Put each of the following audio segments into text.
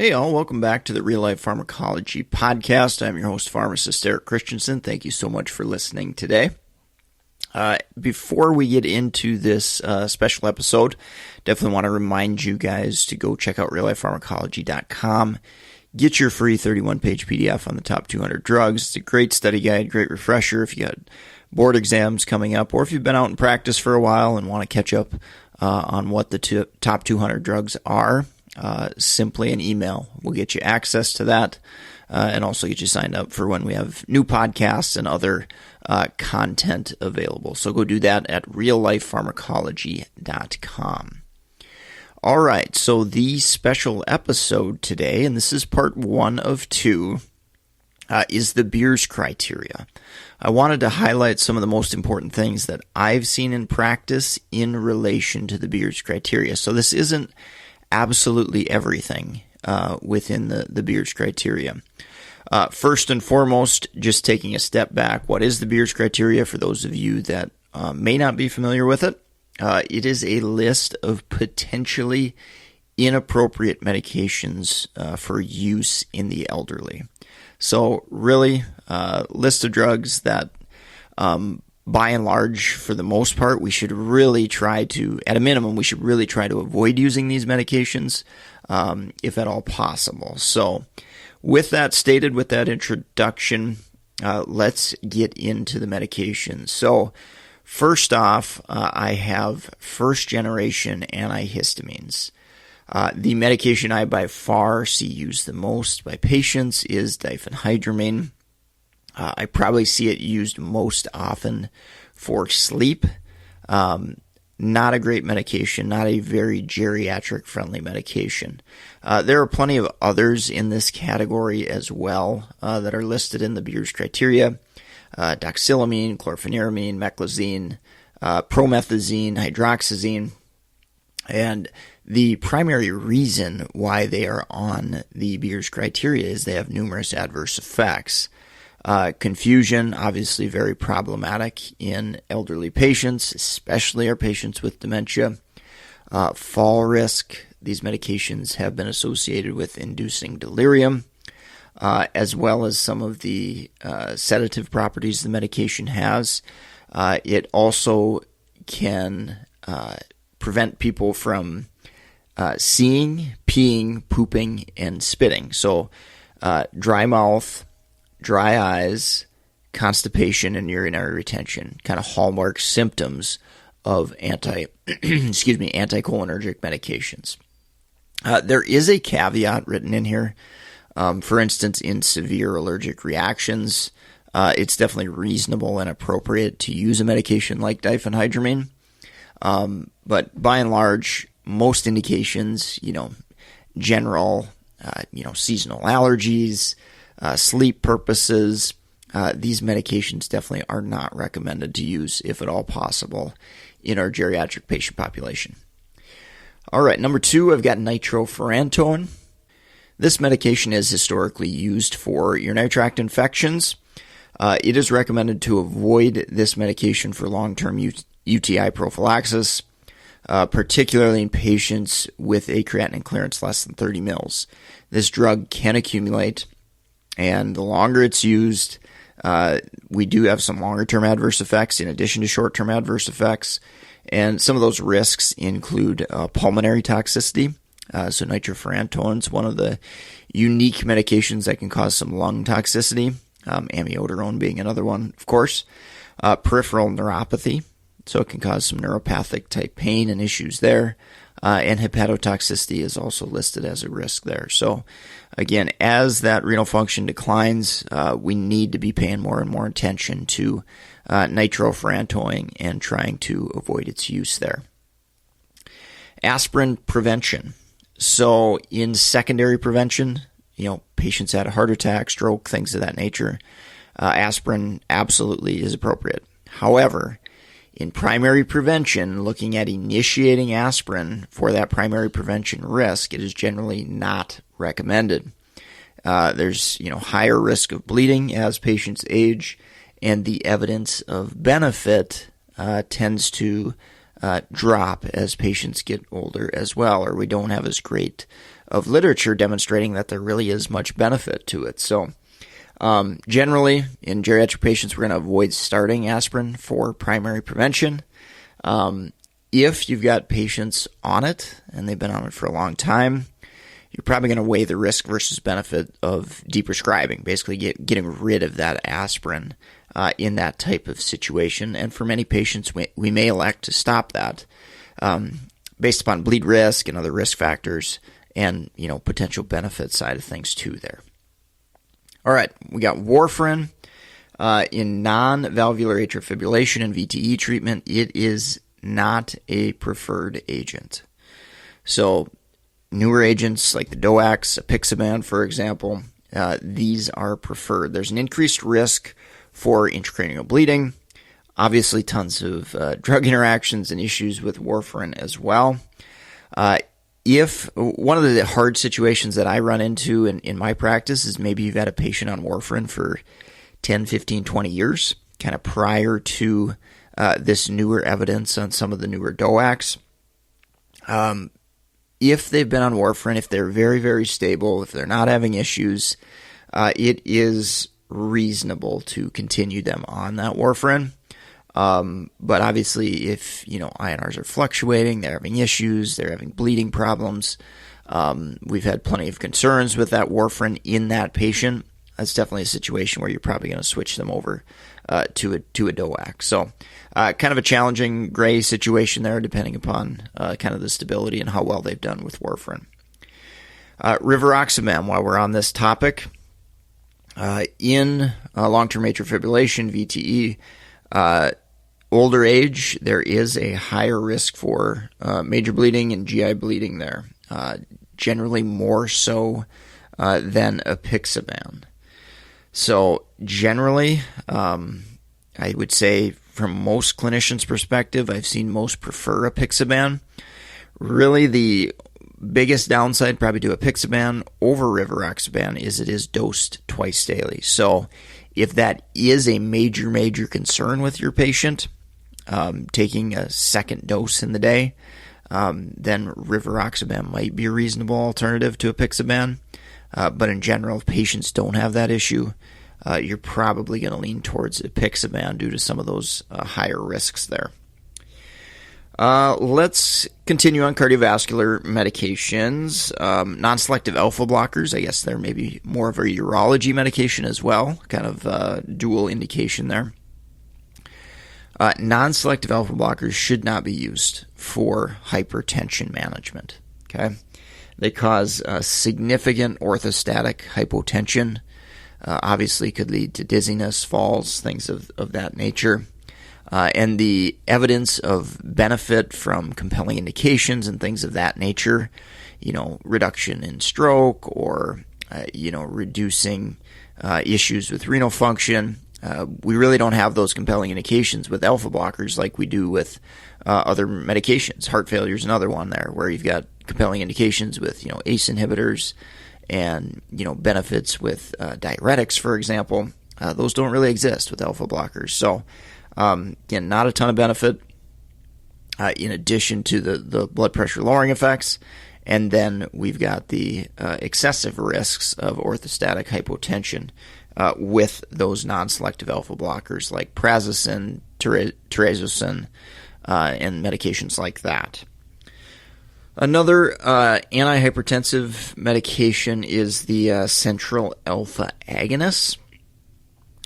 Hey all, welcome back to the Real Life Pharmacology Podcast. I'm your host, pharmacist Eric Christensen. Thank you so much for listening today. Before we get into this special episode, definitely want to remind you guys to go check out reallifepharmacology.com. Get your free 31-page PDF on the top 200 drugs. It's a great study guide, great refresher if you got board exams coming up, or if you've been out in practice for a while and want to catch up on what the top 200 drugs are. Simply an email will get you access to that and also get you signed up for when we have new podcasts and other content available. So go do that at reallifepharmacology.com. All right, so the special episode today, and this is part 1 of 2, is the Beers criteria. I wanted to highlight some of the most important things that I've seen in practice in relation to the Beers criteria. So this isn't absolutely everything within the Beers criteria. First and foremost, just taking a step back, what is the Beers criteria for those of you that may not be familiar with it? It is a list of potentially inappropriate medications for use in the elderly. So really, list of drugs that by and large, for the most part, we should really try to, at a minimum, we should really try to avoid using these medications if at all possible. So with that stated, with that introduction, let's get into the medications. So first off, I have first-generation antihistamines. The medication I by far see used the most by patients is diphenhydramine. I probably see it used most often for sleep. Not a great medication, not a very geriatric-friendly medication. There are plenty of others in this category as well that are listed in the Beers criteria. Doxylamine, chlorpheniramine, meclizine, promethazine, hydroxyzine. And the primary reason why they are on the Beers criteria is they have numerous adverse effects. Confusion, obviously very problematic in elderly patients, especially our patients with dementia. Fall risk, these medications have been associated with inducing delirium, as well as some of the sedative properties the medication has. It also can prevent people from seeing, peeing, pooping, and spitting. So dry mouth, dry eyes, constipation, and urinary retention, kind of hallmark symptoms of anticholinergic medications. There is a caveat written in here. For instance, in severe allergic reactions, it's definitely reasonable and appropriate to use a medication like diphenhydramine. But by and large, most indications, general, seasonal allergies, sleep purposes, these medications definitely are not recommended to use, if at all possible, in our geriatric patient population. All right, number 2, I've got nitrofurantoin. This medication is historically used for urinary tract infections. It is recommended to avoid this medication for long-term UTI prophylaxis, particularly in patients with a creatinine clearance less than 30 mils. This drug can accumulate, and the longer it's used, we do have some longer-term adverse effects in addition to short-term adverse effects. And some of those risks include pulmonary toxicity. So nitrofurantoin is one of the unique medications that can cause some lung toxicity, amiodarone being another one, of course. Peripheral neuropathy, so it can cause some neuropathic type pain and issues there. And hepatotoxicity is also listed as a risk there. So again, as that renal function declines, we need to be paying more and more attention to nitrofurantoin and trying to avoid its use there. Aspirin prevention. So in secondary prevention, patients had a heart attack, stroke, things of that nature, aspirin absolutely is appropriate. However, in primary prevention, looking at initiating aspirin for that primary prevention risk, it is generally not recommended. There's higher risk of bleeding as patients age, and the evidence of benefit tends to drop as patients get older as well, or we don't have as great of literature demonstrating that there really is much benefit to it. So generally, in geriatric patients, we're going to avoid starting aspirin for primary prevention. If you've got patients on it and they've been on it for a long time, you're probably going to weigh the risk versus benefit of deprescribing, basically getting rid of that aspirin in that type of situation. And for many patients, we may elect to stop that based upon bleed risk and other risk factors and, potential benefit side of things too there. All right, we got warfarin in non-valvular atrial fibrillation and VTE treatment. It is not a preferred agent. So newer agents like the DOACs, apixaban, for example, these are preferred. There's an increased risk for intracranial bleeding. Obviously, tons of drug interactions and issues with warfarin as well. If one of the hard situations that I run into in my practice is maybe you've had a patient on warfarin for 10, 15, 20 years, kind of prior to this newer evidence on some of the newer DOACs. If they've been on warfarin, if they're very, very stable, if they're not having issues, it is reasonable to continue them on that warfarin. But obviously, if INRs are fluctuating, they're having issues, they're having bleeding problems, we've had plenty of concerns with that warfarin in that patient. That's definitely a situation where you're probably going to switch them over to a DOAC. So kind of a challenging gray situation there, depending upon kind of the stability and how well they've done with warfarin. Rivaroxaban, while we're on this topic, in long-term atrial fibrillation, VTE, older age, there is a higher risk for major bleeding and GI bleeding there, generally more so than apixaban. So generally, I would say from most clinicians' perspective, I've seen most prefer apixaban. Really, the biggest downside probably to apixaban over rivaroxaban is it is dosed twice daily. So if that is a major concern with your patient, taking a second dose in the day, then rivaroxaban might be a reasonable alternative to apixaban. But in general, if patients don't have that issue, you're probably going to lean towards apixaban due to some of those higher risks there. Let's continue on cardiovascular medications. Non-selective alpha blockers, I guess they're maybe more of a urology medication as well, kind of dual indication there. Non-selective alpha blockers should not be used for hypertension management. Okay, they cause significant orthostatic hypotension. Obviously, could lead to dizziness, falls, things of that nature. And the evidence of benefit from compelling indications and things of that nature, reduction in stroke or, reducing issues with renal function. We really don't have those compelling indications with alpha blockers like we do with other medications. Heart failure is another one there where you've got compelling indications with, ACE inhibitors and, benefits with diuretics, for example. Those don't really exist with alpha blockers. So, again, not a ton of benefit in addition to the blood pressure lowering effects. And then we've got the excessive risks of orthostatic hypotension with those non-selective alpha blockers like prazosin, terazosin, and medications like that. Another antihypertensive medication is the central alpha agonist.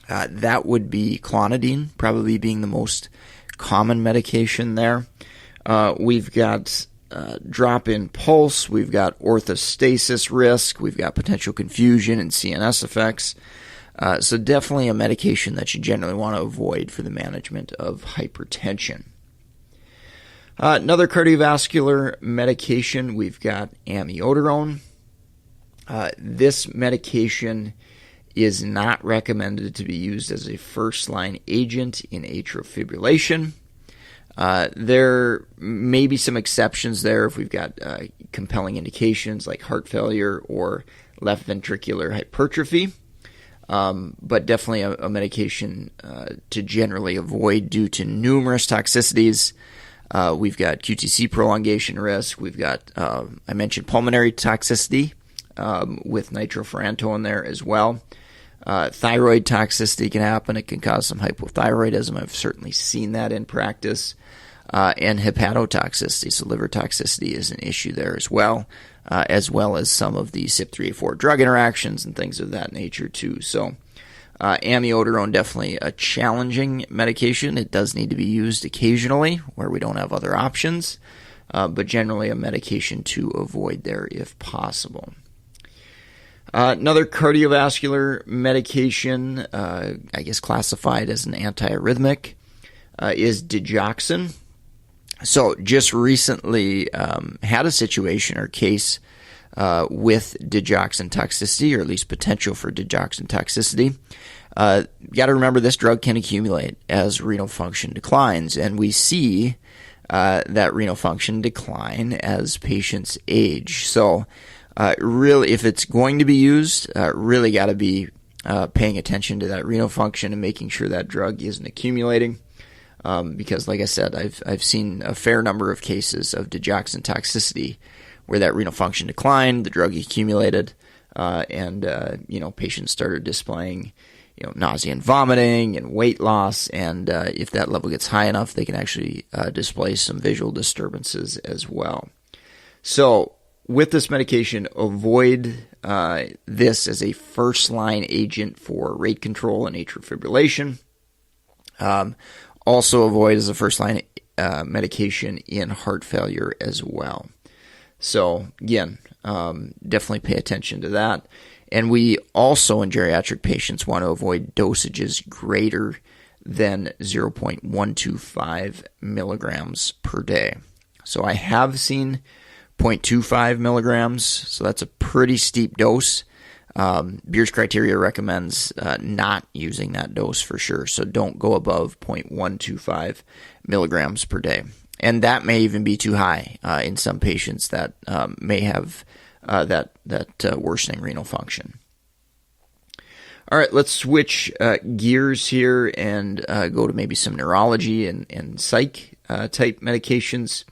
That would be clonidine, probably being the most common medication there. We've got drop in pulse, we've got orthostasis risk, we've got potential confusion and CNS effects. So definitely a medication that you generally want to avoid for the management of hypertension. Another cardiovascular medication, we've got amiodarone. This medication is not recommended to be used as a first-line agent in atrial fibrillation. There may be some exceptions there if we've got compelling indications like heart failure or left ventricular hypertrophy, but definitely a medication to generally avoid due to numerous toxicities, We've got QTc prolongation risk. We've got, I mentioned pulmonary toxicity with nitrofurantoin there as well. Thyroid toxicity can happen. It can cause some hypothyroidism. I've certainly seen that in practice. And hepatotoxicity, so liver toxicity is an issue there as well as some of the CYP3A4 drug interactions and things of that nature too. So amiodarone, definitely a challenging medication. It does need to be used occasionally where we don't have other options, but generally a medication to avoid there if possible. Another cardiovascular medication, I guess classified as an antiarrhythmic, is digoxin. So just recently had a situation or case with digoxin toxicity, or at least potential for digoxin toxicity. You got to remember this drug can accumulate as renal function declines, and we see that renal function decline as patients age. So really, if it's going to be used, really got to be paying attention to that renal function and making sure that drug isn't accumulating. Because, like I said, I've seen a fair number of cases of digoxin toxicity where that renal function declined, the drug accumulated, and patients started displaying nausea and vomiting and weight loss. And if that level gets high enough, they can actually display some visual disturbances as well. So with this medication, avoid this as a first-line agent for rate control and atrial fibrillation. Also avoid as a first-line medication in heart failure as well. So again, definitely pay attention to that. And we also in geriatric patients want to avoid dosages greater than 0.125 milligrams per day. So I have seen 0.25 milligrams, so that's a pretty steep dose. Beers criteria recommends not using that dose for sure, so don't go above 0.125 milligrams per day. And that may even be too high in some patients that may have that worsening renal function. All right, let's switch gears here and go to maybe some neurology and psych type medications.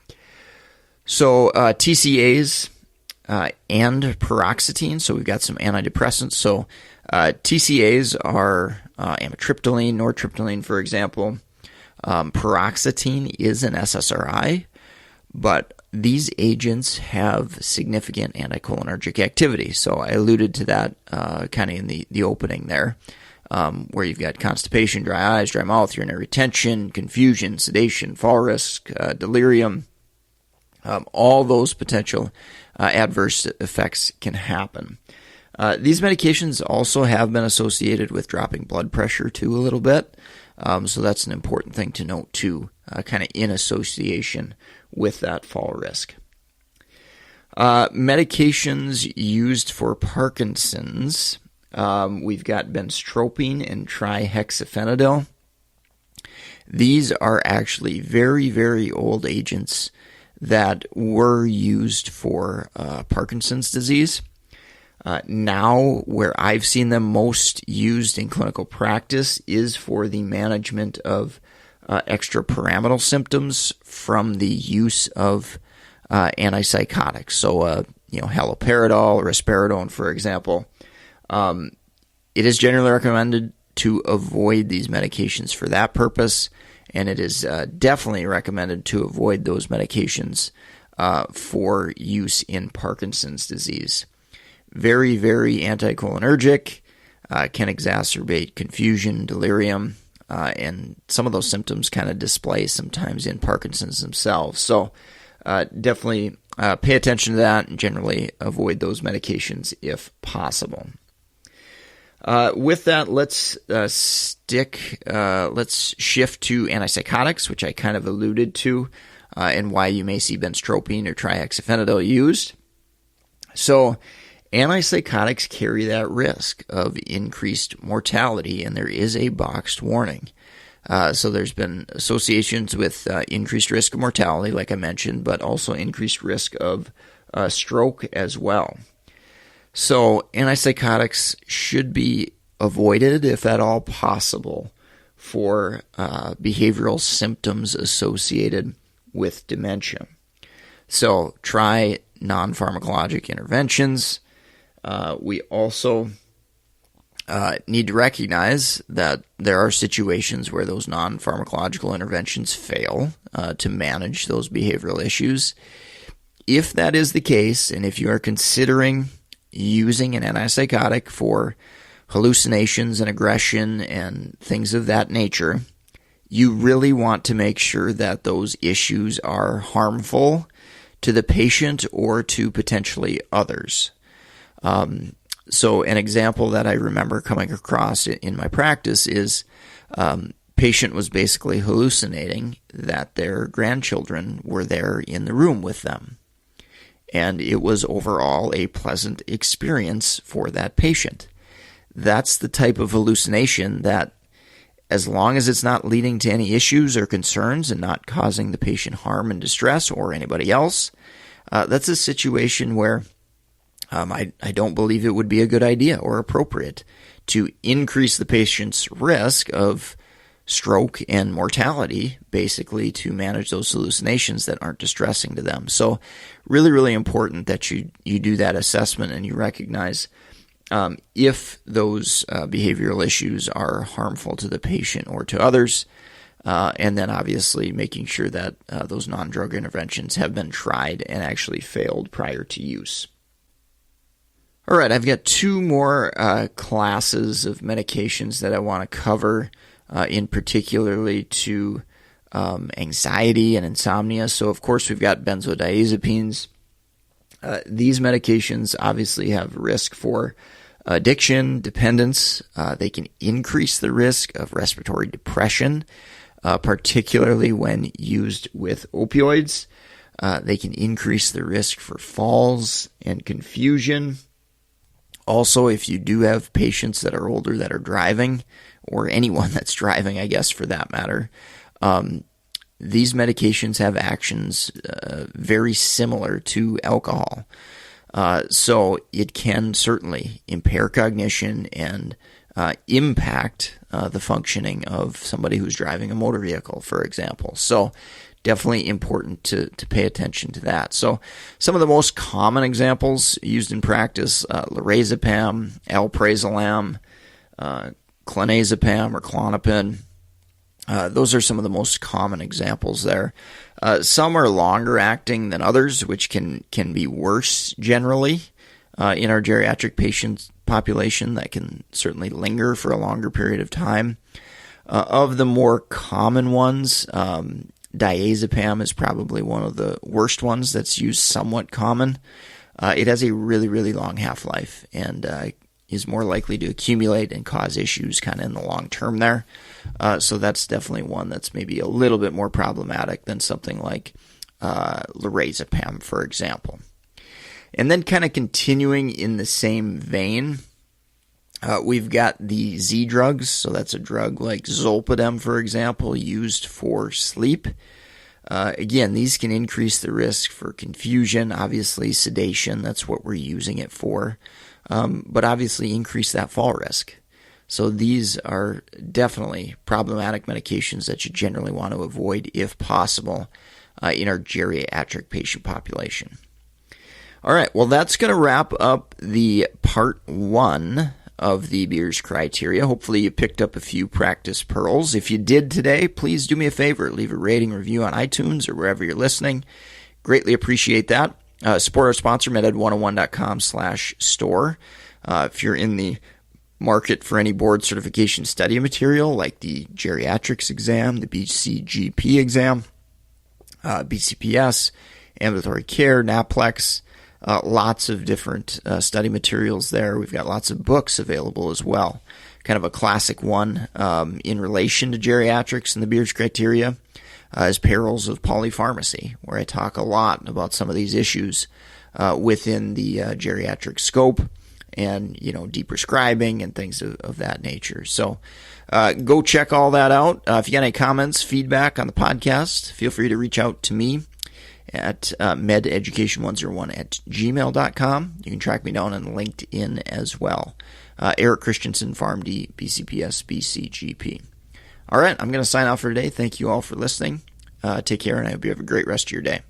So TCAs and paroxetine, so we've got some antidepressants. So TCAs are amitriptyline, nortriptyline, for example. Paroxetine is an SSRI, but these agents have significant anticholinergic activity. So I alluded to that kind of in the opening there, where you've got constipation, dry eyes, dry mouth, urinary retention, confusion, sedation, fall risk, delirium. All those potential adverse effects can happen. These medications also have been associated with dropping blood pressure too a little bit. So that's an important thing to note too, kind of in association with that fall risk. Medications used for Parkinson's, we've got benztropine and trihexyphenidyl. These are actually very, very old agents that were used for Parkinson's disease. Now, where I've seen them most used in clinical practice is for the management of extrapyramidal symptoms from the use of antipsychotics. So, haloperidol, risperidone, for example. It is generally recommended to avoid these medications for that purpose, and it is definitely recommended to avoid those medications for use in Parkinson's disease. Very, very anticholinergic, can exacerbate confusion, delirium, and some of those symptoms kind of display sometimes in Parkinson's themselves. So definitely pay attention to that and generally avoid those medications if possible. With that, let's shift to antipsychotics, which I kind of alluded to, and why you may see benztropine or trihexyphenidyl used. So antipsychotics carry that risk of increased mortality, and there is a boxed warning. So there's been associations with increased risk of mortality, like I mentioned, but also increased risk of stroke as well. So antipsychotics should be avoided, if at all possible, for behavioral symptoms associated with dementia. So try non-pharmacologic interventions. We also need to recognize that there are situations where those non-pharmacological interventions fail to manage those behavioral issues. If that is the case, and if you are considering using an antipsychotic for hallucinations and aggression and things of that nature, you really want to make sure that those issues are harmful to the patient or to potentially others. So an example that I remember coming across in my practice is patient was basically hallucinating that their grandchildren were there in the room with them. And it was overall a pleasant experience for that patient. That's the type of hallucination that, as long as it's not leading to any issues or concerns and not causing the patient harm and distress or anybody else, that's a situation where I don't believe it would be a good idea or appropriate to increase the patient's risk of stroke and mortality, basically, to manage those hallucinations that aren't distressing to them. So really, really important that you do that assessment and you recognize if those behavioral issues are harmful to the patient or to others, and then obviously making sure that those non-drug interventions have been tried and actually failed prior to use. All right, I've got two more classes of medications that I want to cover, in particularly to anxiety and insomnia. So, of course, we've got benzodiazepines. These medications obviously have risk for addiction, dependence. They can increase the risk of respiratory depression, particularly when used with opioids. They can increase the risk for falls and confusion. Also, if you do have patients that are older that are driving, or anyone that's driving, I guess, for that matter, these medications have actions very similar to alcohol. So it can certainly impair cognition and impact the functioning of somebody who's driving a motor vehicle, for example. So definitely important to pay attention to that. So some of the most common examples used in practice, lorazepam, alprazolam, clonazepam or Klonopin. Those are some of the most common examples there. Some are longer acting than others, which can be worse generally in our geriatric patient population. That can certainly linger for a longer period of time. Of the more common ones, diazepam is probably one of the worst ones that's used somewhat common. It has a really, really long half-life and is more likely to accumulate and cause issues kind of in the long term there. So that's definitely one that's maybe a little bit more problematic than something like lorazepam, for example. And then kind of continuing in the same vein, we've got the Z drugs. So that's a drug like zolpidem, for example, used for sleep. Again, these can increase the risk for confusion, obviously sedation, that's what we're using it for, but obviously increase that fall risk. So these are definitely problematic medications that you generally want to avoid if possible in our geriatric patient population. All right, well, that's going to wrap up the part 1 of the Beers criteria. Hopefully you picked up a few practice pearls. If you did today, please do me a favor. Leave a rating review on iTunes or wherever you're listening. Greatly appreciate that. Support our sponsor, meded101.com/store. If you're in the market for any board certification study material like the geriatrics exam, the BCGP exam, BCPS, ambulatory care, NAPLEX, lots of different study materials there. We've got lots of books available as well. Kind of a classic one in relation to geriatrics and the Beers criteria is Perils of Polypharmacy, where I talk a lot about some of these issues within the geriatric scope and, deprescribing and things of that nature. So go check all that out. If you got any comments, feedback on the podcast, feel free to reach out to me at mededucation101@gmail.com. You can track me down on LinkedIn as well. Eric Christensen, PharmD, BCPS, BCGP. All right, I'm going to sign off for today. Thank you all for listening. Take care, and I hope you have a great rest of your day.